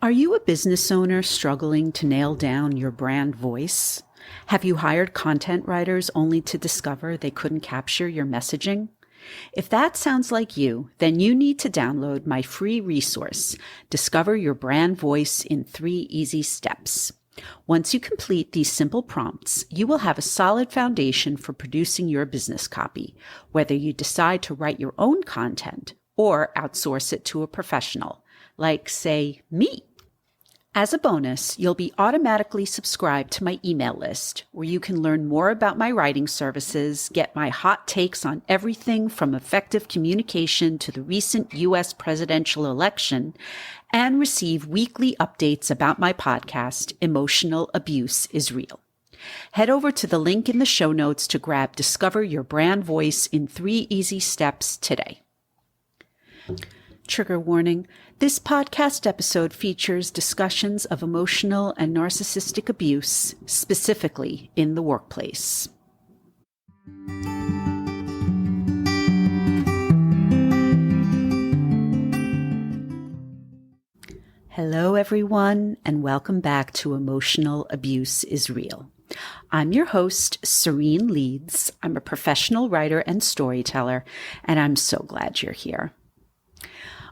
Are you a business owner struggling to nail down your brand voice? Have you hired content writers only to discover they couldn't capture your messaging? If that sounds like you, then you need to download my free resource, Discover Your Brand Voice in 3 Easy Steps. Once you complete these simple prompts, you will have a solid foundation for producing your business copy, whether you decide to write your own content or outsource it to a professional, like, say, me. As a bonus, you'll be automatically subscribed to my email list, where you can learn more about my writing services, get my hot takes on everything from effective communication to the recent U.S. presidential election, and receive weekly updates about my podcast, Emotional Abuse is Real. Head over to the link in the show notes to grab Discover Your Brand Voice in 3 Easy Steps today. Trigger warning. This podcast episode features discussions of emotional and narcissistic abuse, specifically in the workplace. Hello, everyone, and welcome back to Emotional Abuse is Real. I'm your host, Serene Leeds. I'm a professional writer and storyteller, and I'm so glad you're here.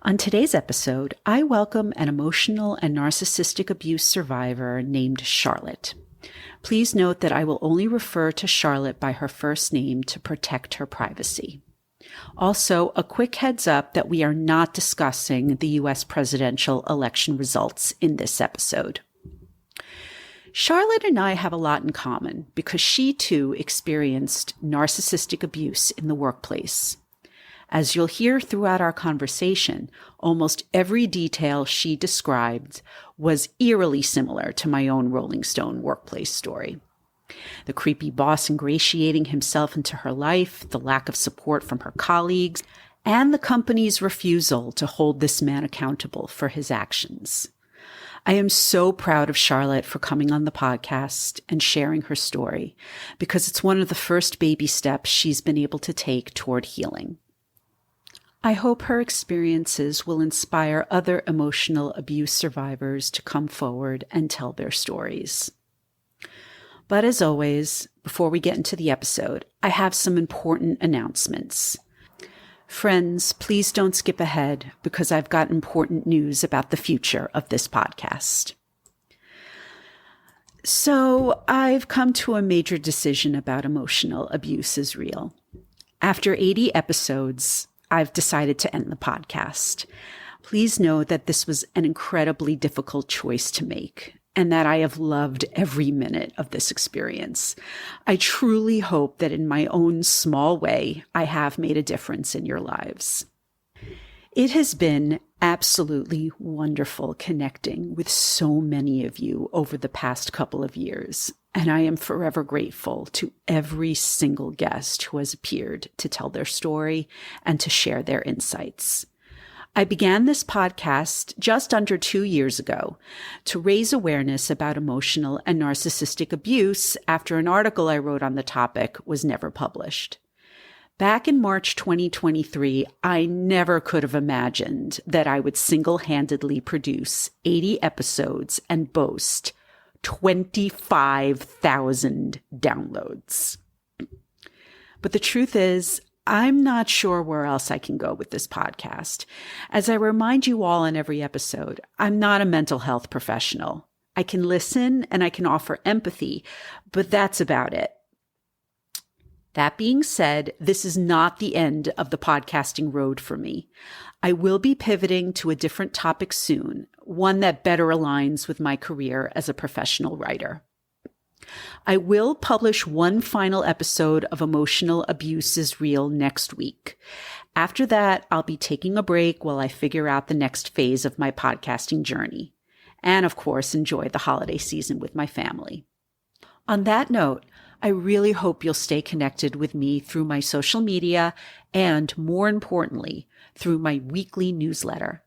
On today's episode, I welcome an emotional and narcissistic abuse survivor named Charlotte. Please note that I will only refer to Charlotte by her first name to protect her privacy. Also, a quick heads up that we are not discussing the U.S. presidential election results in this episode. Charlotte and I have a lot in common because she too experienced narcissistic abuse in the workplace. As you'll hear throughout our conversation, almost every detail she described was eerily similar to my own Rolling Stone workplace story. The creepy boss ingratiating himself into her life, the lack of support from her colleagues, and the company's refusal to hold this man accountable for his actions. I am so proud of Charlotte for coming on the podcast and sharing her story, because it's one of the first baby steps she's been able to take toward healing. I hope her experiences will inspire other emotional abuse survivors to come forward and tell their stories. But as always, before we get into the episode, I have some important announcements. Friends, please don't skip ahead because I've got important news about the future of this podcast. So I've come to a major decision about Emotional Abuse is Real. After 80 episodes, I've decided to end the podcast. Please know that this was an incredibly difficult choice to make and that I have loved every minute of this experience. I truly hope that in my own small way, I have made a difference in your lives. It has been absolutely wonderful connecting with so many of you over the past couple of years. And I am forever grateful to every single guest who has appeared to tell their story and to share their insights. I began this podcast just under 2 years ago to raise awareness about emotional and narcissistic abuse after an article I wrote on the topic was never published. Back in March 2023, I never could have imagined that I would single-handedly produce 80 episodes and boast 25,000 downloads. But the truth is, I'm not sure where else I can go with this podcast. As I remind you all in every episode, I'm not a mental health professional. I can listen and I can offer empathy, but that's about it. That being said, this is not the end of the podcasting road for me. I will be pivoting to a different topic soon, one that better aligns with my career as a professional writer. I will publish one final episode of Emotional Abuse is Real next week. After that, I'll be taking a break while I figure out the next phase of my podcasting journey. And of course, enjoy the holiday season with my family. On that note, I really hope you'll stay connected with me through my social media and, more importantly, through my weekly newsletter.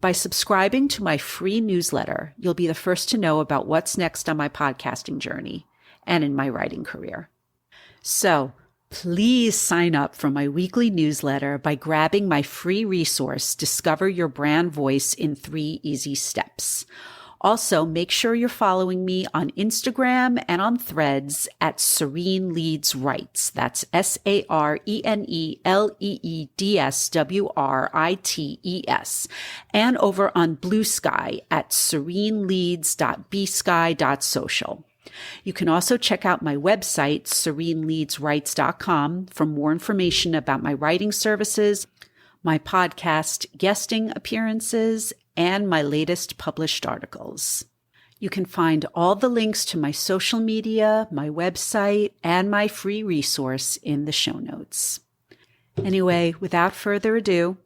By subscribing to my free newsletter, you'll be the first to know about what's next on my podcasting journey and in my writing career. So, Please sign up for my weekly newsletter by grabbing my free resource, Discover Your Brand Voice in 3 Easy Steps. Also, make sure you're following me on Instagram and on Threads at Serene Leads Writes. That's SareneLeedsWrites. And over on Blue Sky at sereneleads.bsky.social. You can also check out my website, sereneleadswrites.com, for more information about my writing services, my podcast guesting appearances, and my latest published articles. You can find all the links to my social media, my website, and my free resource in the show notes. Anyway, without further ado,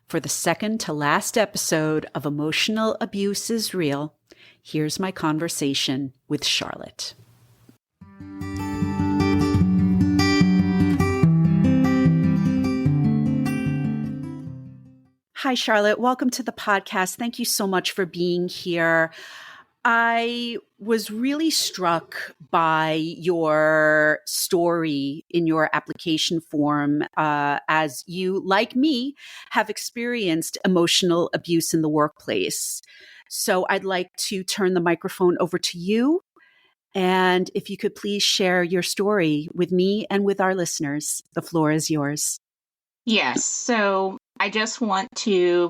for the second to last episode of Emotional Abuse is Real, here's my conversation with Charlotte. Hi, Charlotte. Welcome to the podcast. Thank you so much for being here. I was really struck by your story in your application form, as you, like me, have experienced emotional abuse in the workplace. So I'd like to turn the microphone over to you. And if you could please share your story with me and with our listeners, the floor is yours. Yes. So I just want to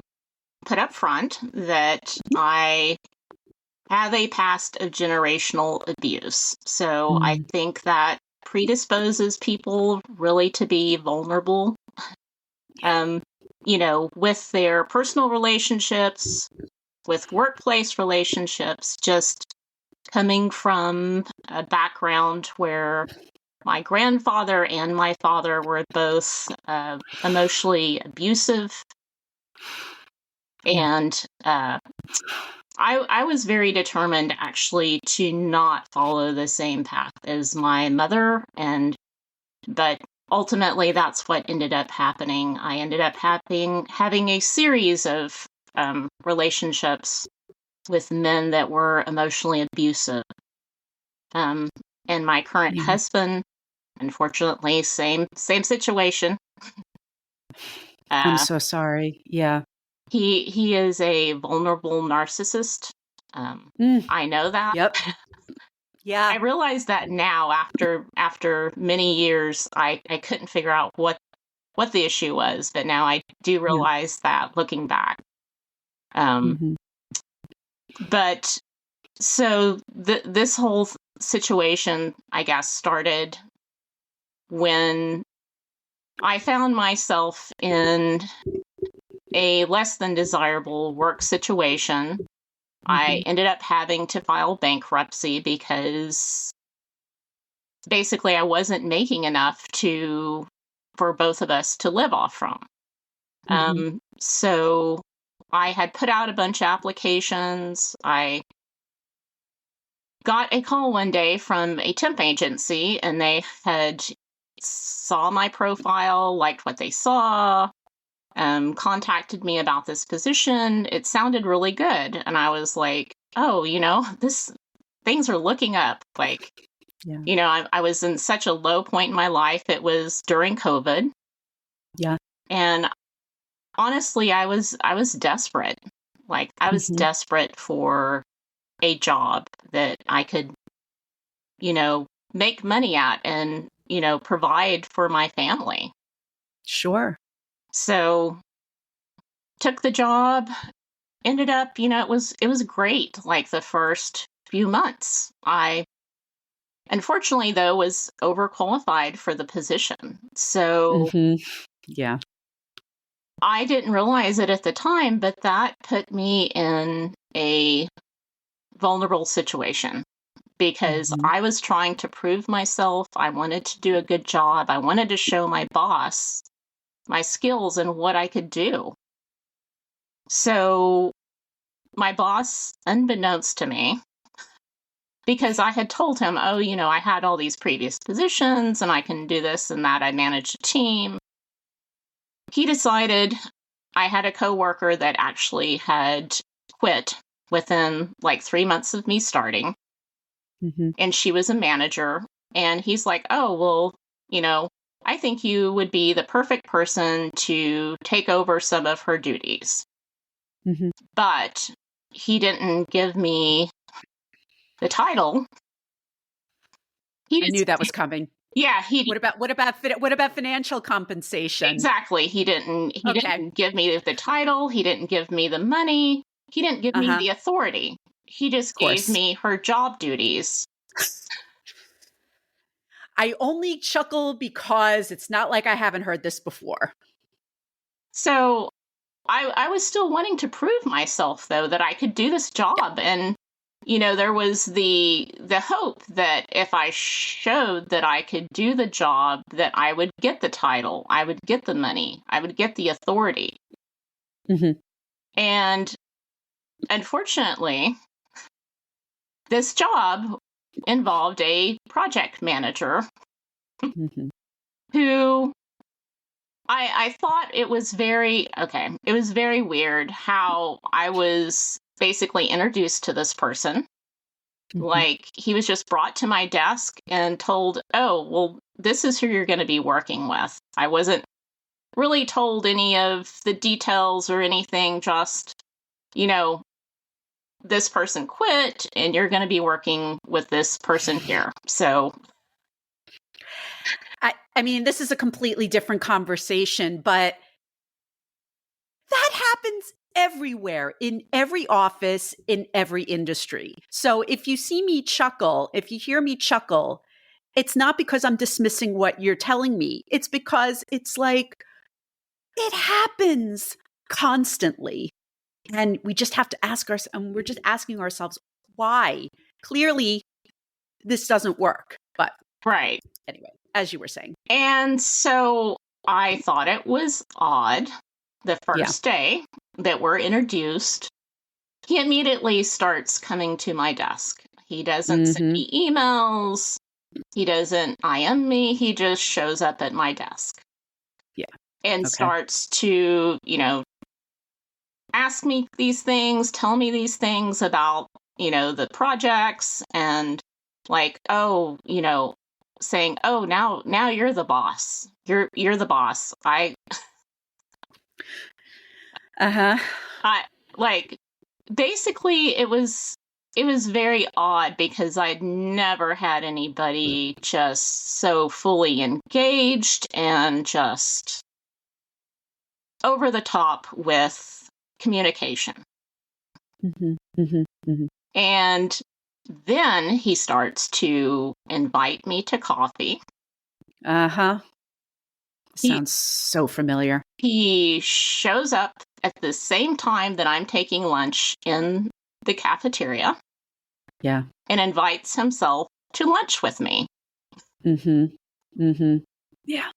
put up front that I have a past of generational abuse. So I think that predisposes people really to be vulnerable, with their personal relationships, with workplace relationships, just coming from a background where my grandfather and my father were both emotionally abusive. And I was very determined, actually, to not follow the same path as my mother. But ultimately, that's what ended up happening. I ended up having a series of relationships with men that were emotionally abusive. And my current husband, unfortunately, same situation. I'm so sorry. Yeah. He is a vulnerable narcissist. I know that. Yep. Yeah. I realize that now after many years. I couldn't figure out what the issue was, but now I do realize that looking back. But so this whole situation, I guess, started when I found myself in a less than desirable work situation. I ended up having to file bankruptcy because basically I wasn't making enough for both of us to live off from. So I had put out a bunch of applications. I got a call one day from a temp agency, and they had saw my profile, liked what they saw, contacted me about this position. It sounded really good. And I was like, oh, things are looking up. Like, I was in such a low point in my life. It was during COVID. Yeah. And honestly, I was desperate. Like, I was desperate for a job that I could, make money at and, provide for my family. Sure. So took the job, ended up, it was great. Like the first few months, I unfortunately though was overqualified for the position. So yeah, I didn't realize it at the time, but that put me in a vulnerable situation because I was trying to prove myself. I wanted to do a good job. I wanted to show my boss my skills and what I could do. So my boss, unbeknownst to me, because I had told him, oh, I had all these previous positions and I can do this and that. I managed a team. He decided I had a coworker that actually had quit within like 3 months of me starting. And she was a manager. And he's like, oh, well, I think you would be the perfect person to take over some of her duties. Mm-hmm. But he didn't give me the title. I knew that was coming. Yeah, What about financial compensation? Exactly. He didn't give me the title, he didn't give me the money, he didn't give me the authority. He just gave me her job duties. I only chuckle because it's not like I haven't heard this before. So I was still wanting to prove myself, though, that I could do this job. And, there was the hope that if I showed that I could do the job, that I would get the title, I would get the money, I would get the authority. Mm-hmm. And unfortunately, this job involved a project manager who I thought it was it was very weird how I was basically introduced to this person. Like, he was just brought to my desk and told, oh, well, this is who you're going to be working with. I wasn't really told any of the details or anything, just, this person quit and you're going to be working with this person here. So I mean, this is a completely different conversation, but that happens everywhere, in every office, in every industry. So if you see me chuckle, if you hear me chuckle, it's not because I'm dismissing what you're telling me. It's because it's like, it happens constantly. And we just have to ask ourselves, and we're just asking ourselves, why? Clearly, this doesn't work. But right. Anyway, as you were saying. And so I thought it was odd the first day that we're introduced. He immediately starts coming to my desk. He doesn't send me emails. He doesn't IM me. He just shows up at my desk. Yeah. And starts to, ask me these things, tell me these things about, the projects, and like, saying, oh, now you're the boss. You're the boss. I basically it was very odd because I'd never had anybody just so fully engaged and just over the top with communication. And then he starts to invite me to coffee. Sounds so familiar. He shows up at the same time that I'm taking lunch in the cafeteria. Yeah. And invites himself to lunch with me. Yeah.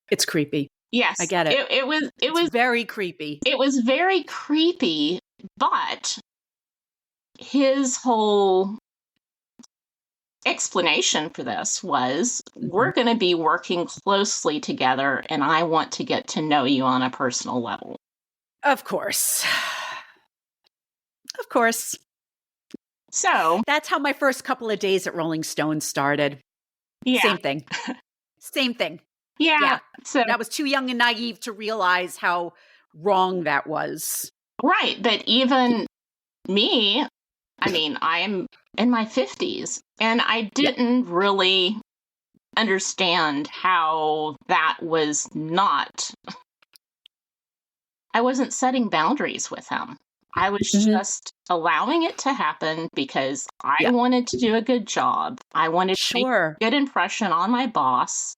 It's creepy. Yes. I get it. It was very creepy. It was very creepy, but his whole explanation for this was, we're going to be working closely together and I want to get to know you on a personal level. Of course. Of course. So that's how my first couple of days at Rolling Stone started. Yeah. Same thing. Same thing. Yeah. So I was too young and naive to realize how wrong that was. Right. But even me, I mean, I'm in my 50s and I didn't really understand how that was not. I wasn't setting boundaries with him. I was just allowing it to happen because I wanted to do a good job. I wanted to make a good impression on my boss.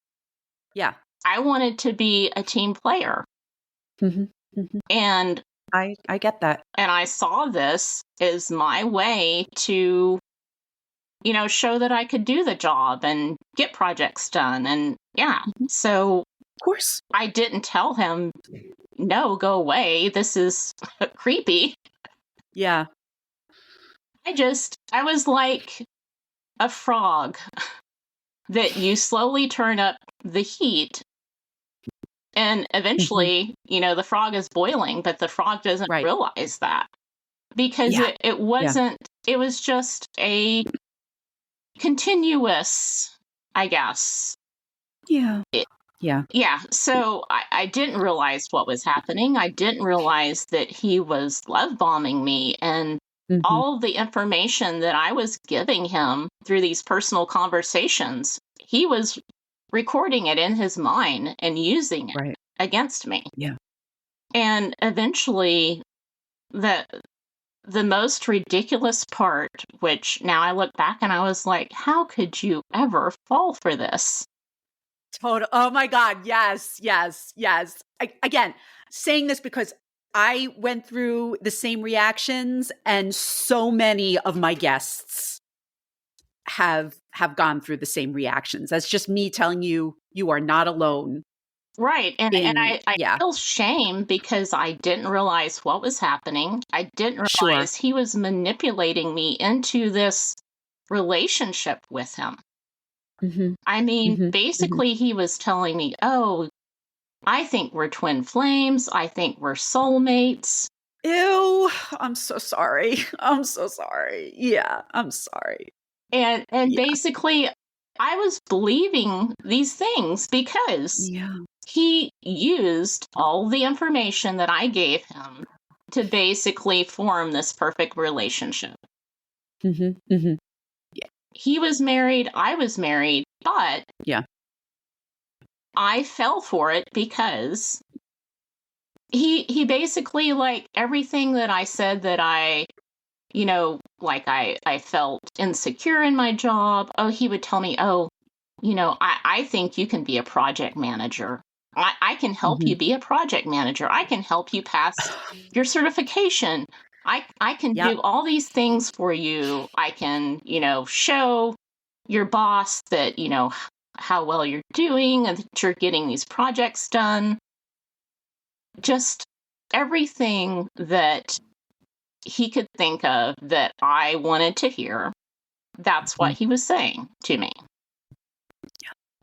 Yeah. I wanted to be a team player. And I get that. And I saw this as my way to, show that I could do the job and get projects done. And so of course I didn't tell him, no, go away. This is creepy. Yeah. I was like a frog that you slowly turn up the heat and eventually, the frog is boiling, but the frog doesn't realize that because it wasn't, it was just a continuous I guess. Yeah. It, Yeah. yeah. So I didn't realize what was happening. I didn't realize that he was love bombing me, and Hmm. all the information that I was giving him through these personal conversations, he was recording it in his mind and using it Right. against me. Yeah. And eventually, the the most ridiculous part, which now I look back and I was like, how could you ever fall for this? Total. Oh my God. Yes. Yes. Yes. Again, saying this because I went through the same reactions, and so many of my guests have gone through the same reactions. That's just me telling you, you are not alone Right. And in, I yeah, feel shame because I didn't realize what was happening. I didn't sure. realize he was manipulating me into this relationship with him. Hmm. I mean, Hmm. Hmm. basically, he was telling me, oh, I think we're twin flames. I think we're soulmates. Ew. I'm so sorry. I'm so sorry. Yeah. I'm sorry. And Yeah. basically, I was believing these things because Yeah. he used all the information that I gave him to basically form this perfect relationship. Hmm. Hmm. Yeah. He was married, I was married, but Yeah. I fell for it because he basically, like, everything that I said that I felt insecure in my job. Oh, he would tell me, oh, I think you can be a project manager. I can help Hmm. you be a project manager. I can help you pass your certification. I can Yep. do all these things for you. I can, show your boss that, how well you're doing and that you're getting these projects done. Just everything that he could think of that I wanted to hear. That's what he was saying to me.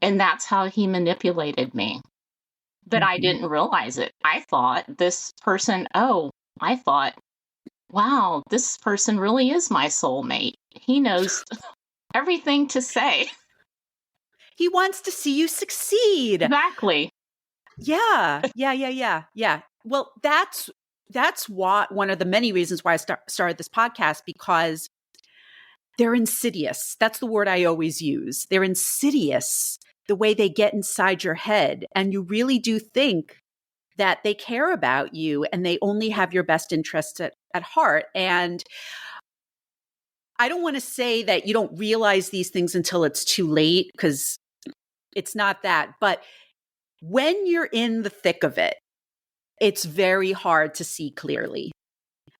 And that's how he manipulated me. But I Hmm. didn't realize it. I thought, wow, this person really is my soulmate. He knows everything to say. He wants to see you succeed. Exactly. Yeah. Yeah. Yeah. Yeah. Yeah. Well, that's what one of the many reasons why I started this podcast, because they're insidious. That's the word I always use. They're insidious, the way they get inside your head. And you really do think that they care about you and they only have your best interests at heart. And I don't want to say that you don't realize these things until it's too late, because it's not that. But when you're in the thick of it, it's very hard to see clearly.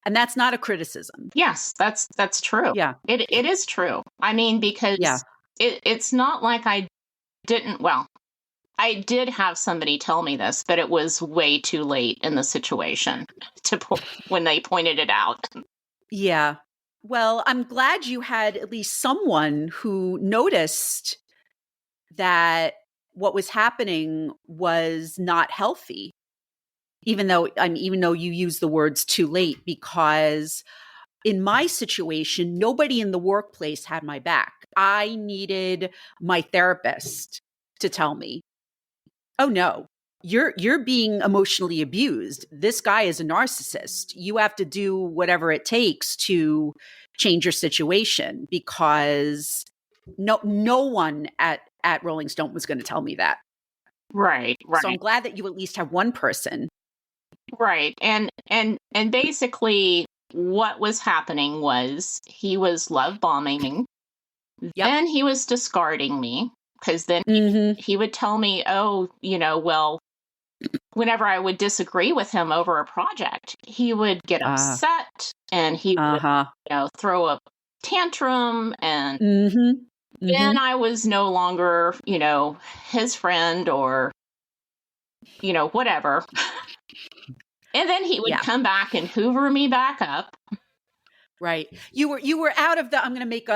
And that's not a criticism. Yes, that's true. Yeah. It is true. I mean, Yeah. because it's not like I did have somebody tell me this, but it was way too late in the situation when they pointed it out. Yeah. Well, I'm glad you had at least someone who noticed that what was happening was not healthy, even though you use the words too late, because in my situation, nobody in the workplace had my back. I needed my therapist to tell me, "Oh no, you're being emotionally abused. This guy is a narcissist. You have to do whatever it takes to change your situation," because no one at Rolling Stone was going to tell me that. Right, So I'm right. glad that you at least have one person. Right. And basically what was happening was he was love bombing me. Yep. Then he was discarding me because then Mhm. he would tell me, "Oh, well, whenever I would disagree with him over a project, he would get upset and he would, Uh-huh. throw a tantrum, and Mhm. then Mhm. I was no longer, his friend or, whatever." And then he would Yeah. come back and hoover me back up. Right. You were out of the, I'm going to make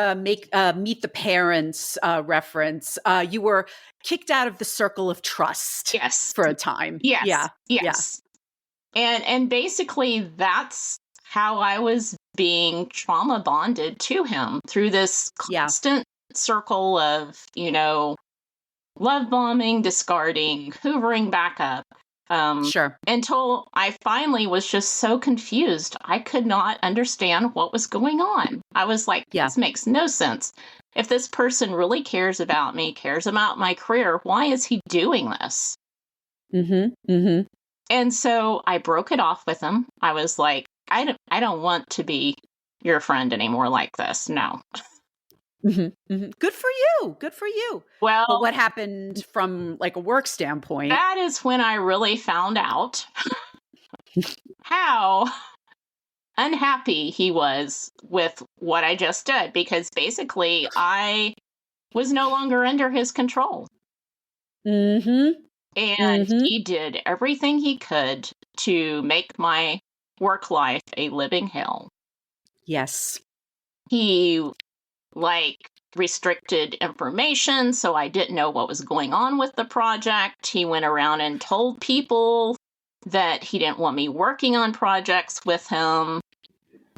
Meet the Parents reference. You were kicked out of the circle of trust Yes. for a time. Yes. Yeah. Yeah. Yes. And basically that's how I was being trauma bonded to him through this Yeah. constant circle of, love bombing, discarding, hoovering back up. Sure. Until I finally was just so confused. I could not understand what was going on. I was like, this makes no sense. If this person really cares about me, cares about my career, why is he doing this? Mm-hmm. Mm-hmm. And so I broke it off with him. I was like, I don't want to be your friend anymore like this. No. Mm-hmm. Mm-hmm. Good for you. Good for you. Well, but what happened from like a work standpoint? That is when I really found out how unhappy he was with what I just did, because basically I was no longer under his control. Mm-hmm. And he did everything he could to make my work life a living hell. Yes. He, restricted information, so I didn't know what was going on with the project. He went around and told people that he didn't want me working on projects with him.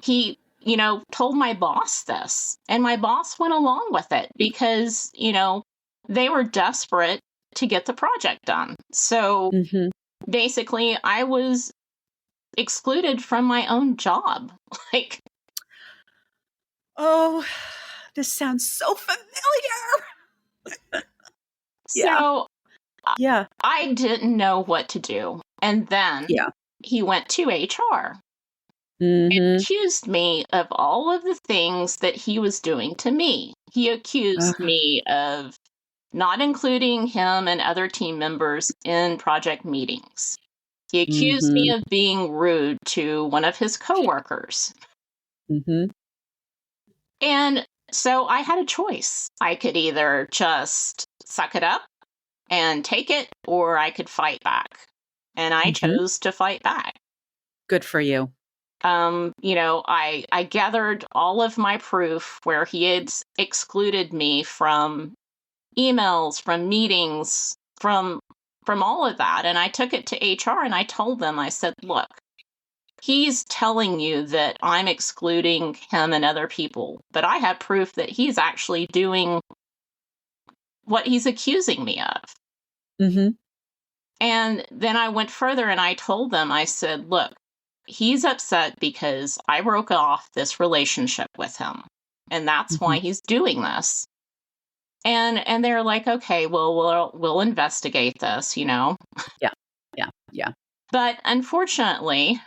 He, told my boss this, and my boss went along with it because, they were desperate to get the project done. So basically, I was excluded from my own job. Oh, this sounds so familiar. So I didn't know what to do. And then he went to HR and accused me of all of the things that he was doing to me. He accused me of not including him and other team members in project meetings. He accused me of being rude to one of his coworkers. And so I had a choice. I could either just suck it up and take it, or I could fight back. And I chose to fight back. Good for you. I gathered all of my proof where he had excluded me from emails, from meetings, from all of that. And I took it to HR and I told them, I said, look, he's telling you that I'm excluding him and other people, but I have proof that he's actually doing what he's accusing me of. And then I went further and I told them, I said, look, he's upset because I broke off this relationship with him. And that's why he's doing this. And they're like, okay, well, we'll investigate this, Yeah. But unfortunately,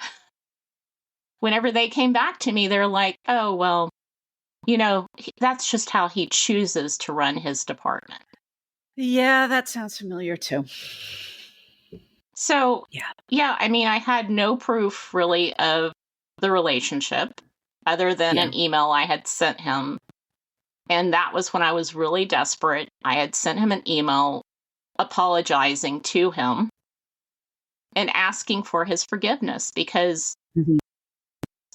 whenever they came back to me, they're like, oh, well, that's just how he chooses to run his department. Yeah, that sounds familiar too. So, I had no proof really of the relationship other than an email I had sent him. And that was when I was really desperate. I had sent him an email apologizing to him and asking for his forgiveness because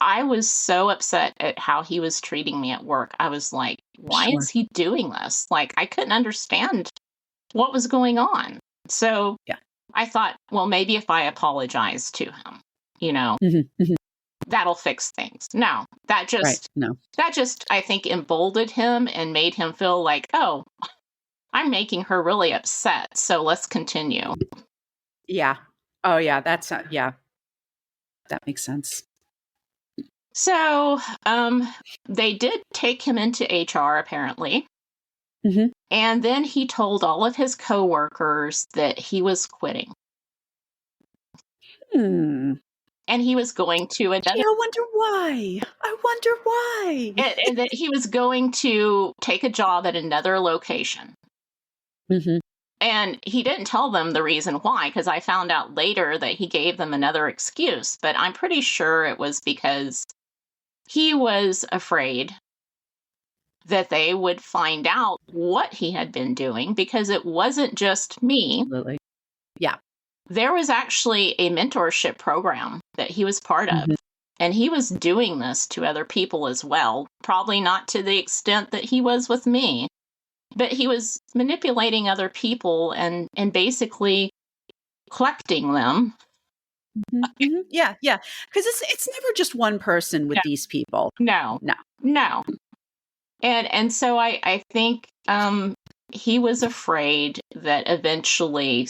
I was so upset at how he was treating me at work. I was like, why is he doing this? I couldn't understand what was going on. So I thought, well, maybe if I apologize to him, that'll fix things. No, that just, I think, emboldened him and made him feel like, oh, I'm making her really upset. So let's continue. Yeah. Oh, yeah. That makes sense. So they did take him into HR, apparently. And then he told all of his coworkers that he was quitting. And he was going to another... I wonder why. And that he was going to take a job at another location. And he didn't tell them the reason why, because I found out later that he gave them another excuse. But I'm pretty sure it was because he was afraid that they would find out what he had been doing, because it wasn't just me. Absolutely. Yeah. There was actually a mentorship program that he was part of, and he was doing this to other people as well. Probably not to the extent that he was with me, but he was manipulating other people and basically collecting them. Yeah. Because it's never just one person with these people. No. And so I think he was afraid that eventually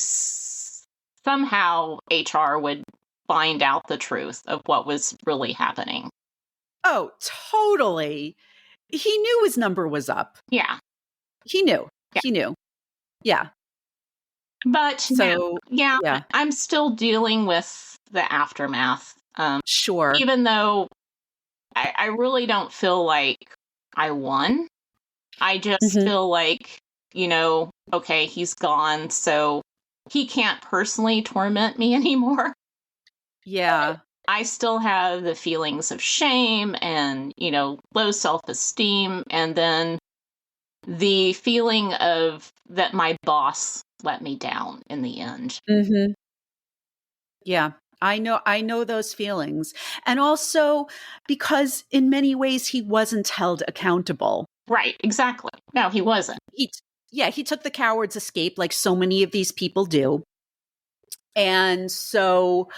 somehow HR would find out the truth of what was really happening. Oh, totally. He knew his number was up. Yeah. He knew. Yeah. He knew. Yeah. But So, yeah, yeah. I'm still dealing with the aftermath. Sure. Even though I really don't feel like I won. I just Mhm. feel like, okay, he's gone, so he can't personally torment me anymore. Yeah. I still have the feelings of shame and, low self-esteem, and then the feeling of that my boss let me down in the end. Mhm. Yeah. I know those feelings. And also because in many ways he wasn't held accountable. Right, exactly. No, he wasn't. He took the coward's escape like so many of these people do. And so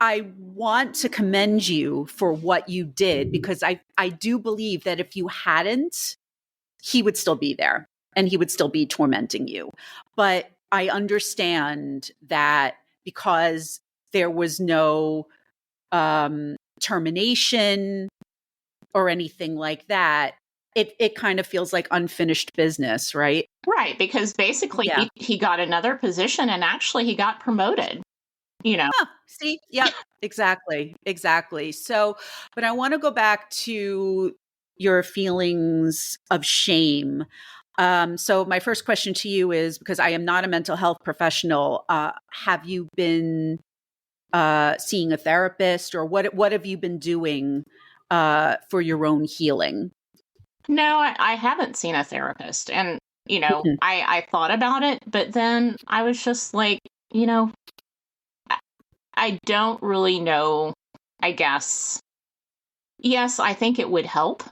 I want to commend you for what you did, because I do believe that if you hadn't, he would still be there and he would still be tormenting you. But I understand that because there was no termination or anything like that, it kind of feels like unfinished business, right? Right, because basically Yeah. he got another position and actually he got promoted, See? Yep. Exactly. Exactly. So, but I want to go back to your feelings of shame. So my first question to you is, because I am not a mental health professional, have you been seeing a therapist, or what have you been doing for your own healing? No, I haven't seen a therapist. And, Mhm. I thought about it, but then I was just like, you know, I, I don't really know, I guess. Yes, I think it would help,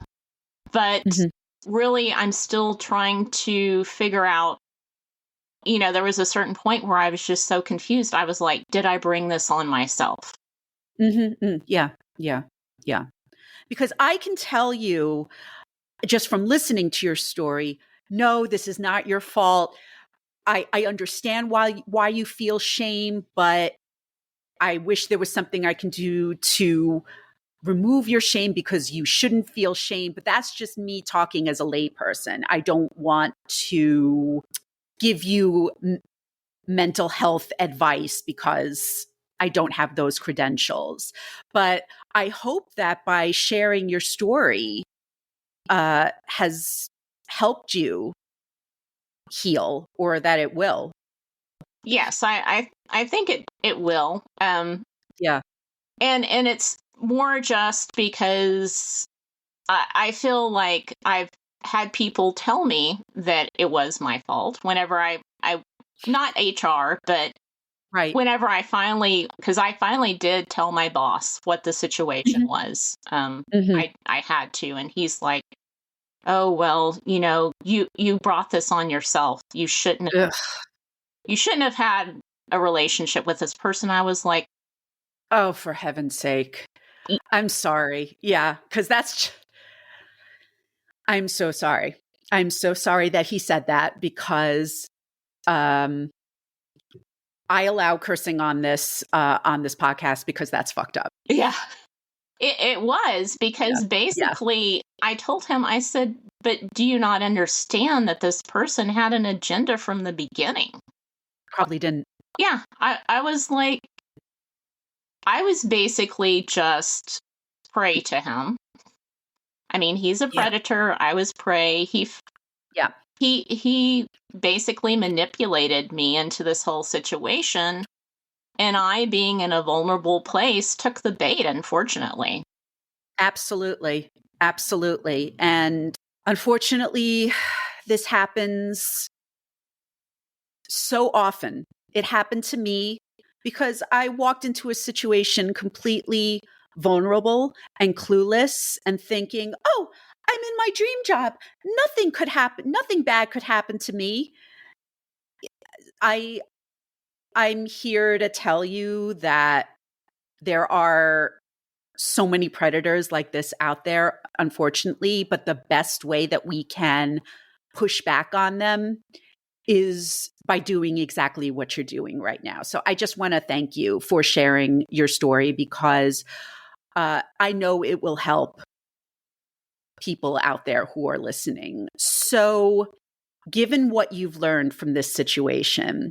but Mhm. really I'm still trying to figure out, there was a certain point where I was just so confused. I was like, did I bring this on myself? Mhm. Mm. Yeah. Yeah. Yeah. Because I can tell you just from listening to your story, no, this is not your fault. I understand why you feel shame, but I wish there was something I can do to remove your shame, because you shouldn't feel shame. But that's just me talking as a layperson. I don't want to give you mental health advice because I don't have those credentials. But I hope that by sharing your story has helped you heal, or that it will. Yes, I think it will. Yeah. And it's more just because I feel like I've had people tell me that it was my fault whenever I not HR, but Right. whenever because I finally did tell my boss what the situation Mhm. was. Mhm. I had to, and he's like, "Oh well, you brought this on yourself. Ugh. You shouldn't have had a relationship with this person." I was like, Oh, for heaven's sake. "Y- I'm sorry. Yeah, because I'm so sorry. I'm so sorry that he said that, because um, I allow cursing on this podcast because that's fucked up. yeah." It was Yeah. because Yeah. basically I told him, I said, but do you not understand that this person had an agenda from the beginning? Probably didn't. Yeah, I was like, I was basically just prey to him. I mean, he's a Yeah. predator. I was prey. Yeah. He basically manipulated me into this whole situation. And I, being in a vulnerable place, took the bait, unfortunately. Absolutely. Absolutely. And unfortunately, this happens so often. It happened to me because I walked into a situation completely vulnerable and clueless and thinking, oh, I'm in my dream job. Nothing could happen. Nothing bad could happen to me. I I'm here to tell you that there are so many predators like this out there, unfortunately, but the best way that we can push back on them is by doing exactly what you're doing right now. So I just want to thank you for sharing your story, because I know it will help people out there who are listening. So, given what you've learned from this situation,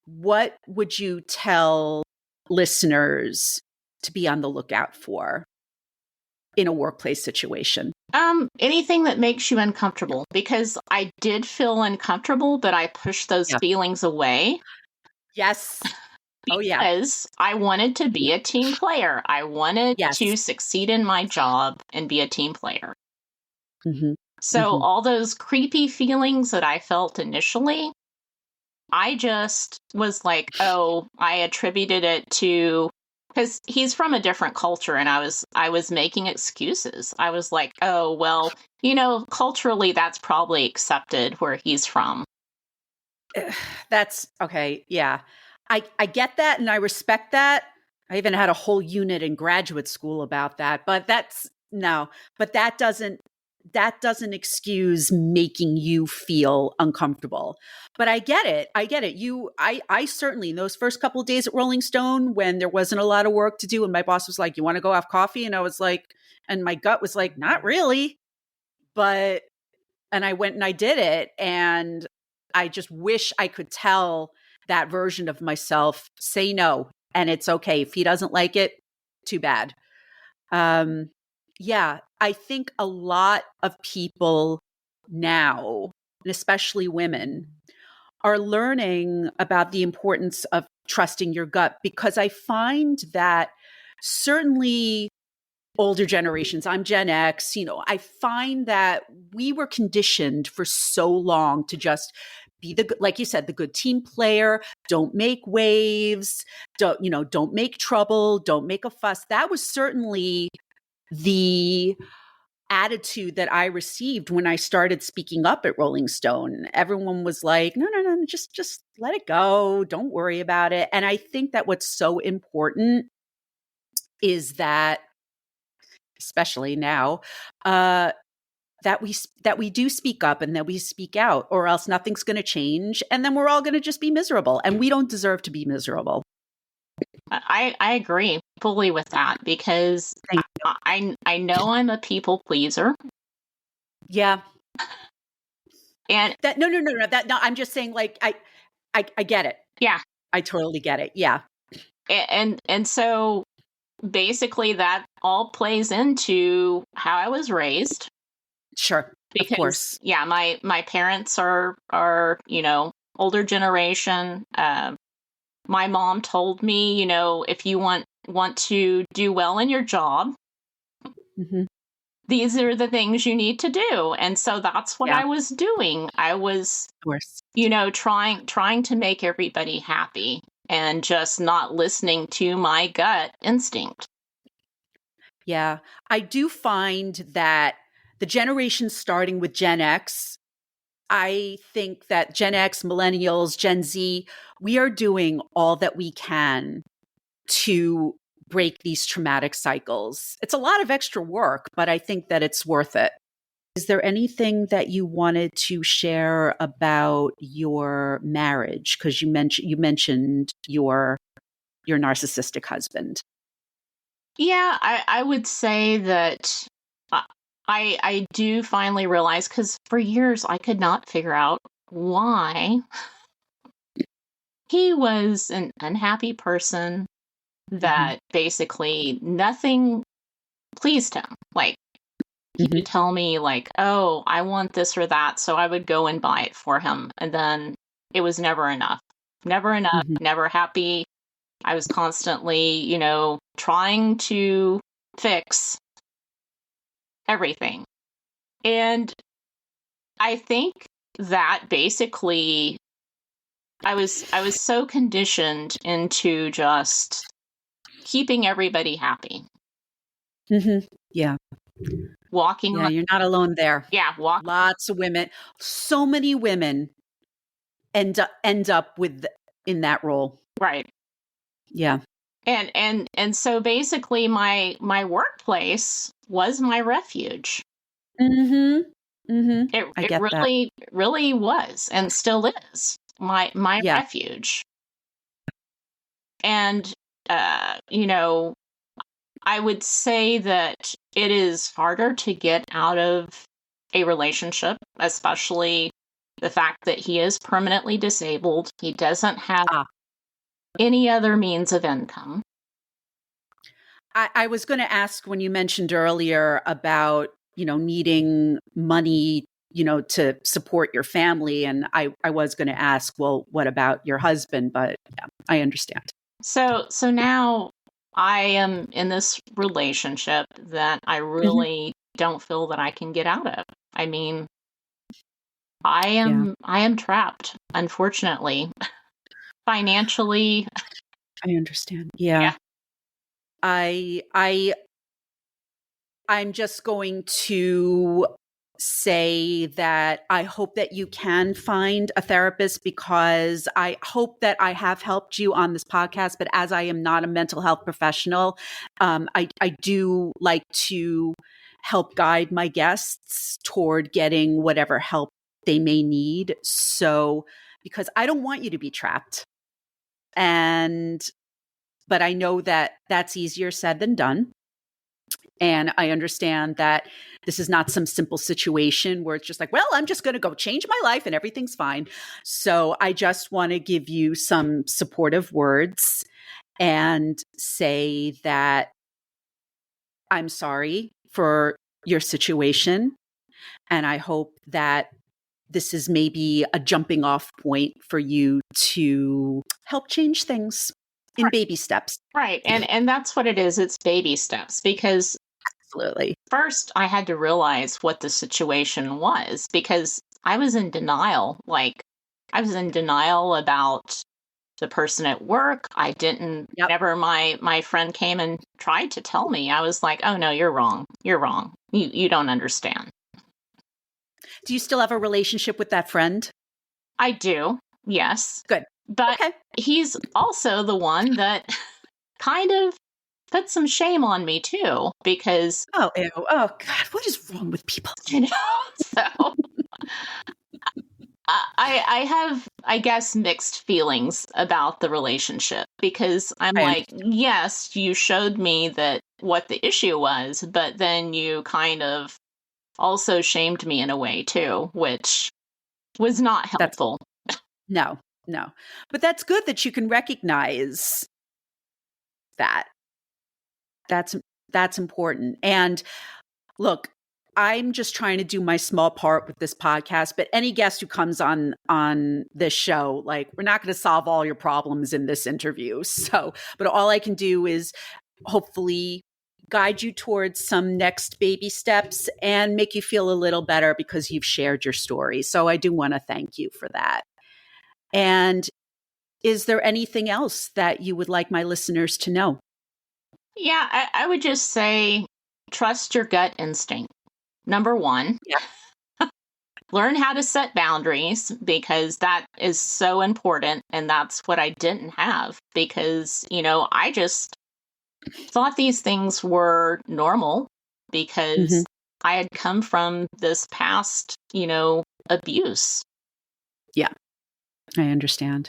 what would you tell listeners to be on the lookout for in a workplace situation? Anything that makes you uncomfortable, because I did feel uncomfortable, but I pushed those Yeah. feelings away Yes. Oh, yeah. because I wanted to be a team player. I wanted Yes. to succeed in my job and be a team player. Mm-hmm. So Mm-hmm. all those creepy feelings that I felt initially, I just was like, oh, I attributed it to, because he's from a different culture, and I was making excuses. I was like, oh, well, culturally that's probably accepted where he's from. That's okay. Yeah. I get that and I respect that. I even had a whole unit in graduate school about that, but that doesn't excuse making you feel uncomfortable. But I get it. I get it. I certainly, in those first couple of days at Rolling Stone, when there wasn't a lot of work to do and my boss was like, "You want to go have coffee?" And I was like, and my gut was like, "Not really." But and I went and I did it, and I just wish I could tell that version of myself, say no, and it's okay. If he doesn't like it, too bad. Yeah, I think a lot of people now, and especially women, are learning about the importance of trusting your gut, because I find that certainly older generations, I'm Gen X, I find that we were conditioned for so long to just be like you said, the good team player, don't make waves, don't make trouble, don't make a fuss. That was certainly the attitude that I received when I started speaking up at Rolling Stone. Everyone was like, no, just let it go. Don't worry about it. And I think that what's so important is that, especially now, that we do speak up and that we speak out, or else nothing's going to change, and then we're all going to just be miserable, and we don't deserve to be miserable. I agree fully with that, because Thank I know I'm a people pleaser. Yeah. And That no. That no. I'm just saying, like, I get it. yeah, I totally get it. Yeah. and so basically that all plays into how I was raised. Sure. Of Because course. yeah, my parents are older generation. My mom told me, if you want to do well in your job, Mm-hmm. these are the things you need to do. And so that's what Yeah. I was doing. I was, Of course. trying to make everybody happy and just not listening to my gut instinct. Yeah. I do find that the generation starting with Gen X, I think that Gen X, millennials, Gen Z, we are doing all that we can to break these traumatic cycles. It's a lot of extra work, but I think that it's worth it. Is there anything that you wanted to share about your marriage? Because you mentioned your narcissistic husband. Yeah, I would say that I do finally realize, because for years I could not figure out why he was an unhappy person, Mm-hmm. that basically nothing pleased him. Like, he Mm-hmm. would tell me, like, oh, I want this or that, so I would go and buy it for him, and then it was never enough. Never enough, Mm-hmm. never happy. I was constantly, trying to fix everything. And I think that basically I was so conditioned into just keeping everybody happy. Mm-hmm. Yeah. Walking Yeah. on, You're not alone there. yeah, walk Lots of women, so many women end up in that role. right. Yeah. And so basically my workplace was my refuge. Mm-hmm. Mm-hmm. I It get that. really was and still is my Yeah. refuge. And you know, I would say that it is harder to get out of a relationship, especially the fact that he is permanently disabled. He doesn't have Ah, any other means of income. I was going to ask when you mentioned earlier about, needing money, to support your family. And I was going to ask, well, what about your husband? But yeah, I understand. So now I am in this relationship that I Mhm. really don't feel that I can get out of. I mean, Yeah, I am trapped, unfortunately. Financially. I understand. Yeah. Yeah. I I'm just going to say that I hope that you can find a therapist, because I hope that I have helped you on this podcast. But as I am not a mental health professional, I do like to help guide my guests toward getting whatever help they may need. So, because I don't want you to be trapped. And, but I know that that's easier said than done. And I understand that this is not some simple situation where it's just like, well, I'm just going to go change my life and everything's fine. So I just want to give you some supportive words and say that I'm sorry for your situation. And I hope that this is maybe a jumping off point for you to help change things in baby steps. Right. And that's what it is. It's baby steps, because Absolutely. first I had to realize what the situation was, because I was in denial. Like, I was in denial about the person at work. I didn't, Yep. whenever my friend came and tried to tell me, I was like, "Oh no, you're wrong. You're wrong. You don't understand." Do you still have a relationship with that friend? I do. Yes. Good. But Okay. he's also the one that kind of put some shame on me too, because Oh, ew. Oh, God. What is wrong with people? you know, so I have, I guess, mixed feelings about the relationship, because I'm I like, understand. yes, you showed me that what the issue was, but then you kind of also shamed me in a way too, which was not That's helpful. no, no. But that's good that you can recognize that. That's that's important. And look, I'm just trying to do my small part with this podcast, but any guest who comes on this show, like, we're not going to solve all your problems in this interview. So, but all I can do is hopefully guide you towards some next baby steps and make you feel a little better because you've shared your story. So I do want to thank you for that. And is there anything else that you would like my listeners to know? Yeah, I would just say trust your gut instinct. Number one, Yeah. learn how to set boundaries, because that is so important. And that's what I didn't have, because, I just thought these things were normal, Mm-hmm. because I had come from this past, abuse. Yeah, I understand.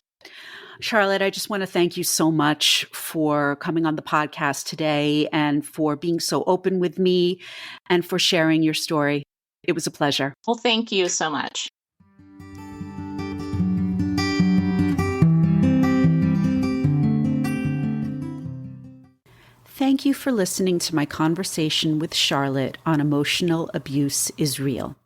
Charlotte, I just want to thank you so much for coming on the podcast today and for being so open with me and for sharing your story. It was a pleasure. Well, thank you so much. Thank you for listening to my conversation with Charlotte on emotional abuse is real.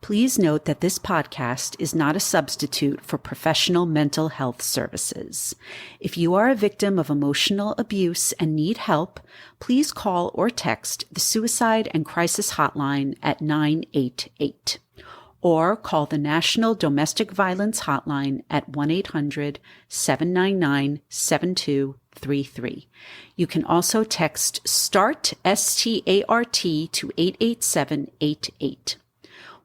Please note that this podcast is not a substitute for professional mental health services. If you are a victim of emotional abuse and need help, please call or text the Suicide and Crisis Hotline at 988, or call the National Domestic Violence Hotline at 1-800-799-7233. You can also text START, S-T-A-R-T, to 88788.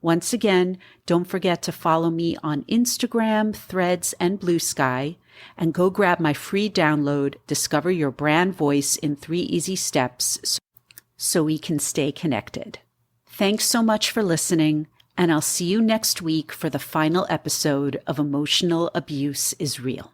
Once again, don't forget to follow me on Instagram, Threads, and Blue Sky. and go grab my free download, Discover Your Brand Voice in 3 Easy Steps, so we can stay connected. Thanks so much for listening, and I'll see you next week for the final episode of Emotional Abuse is Real.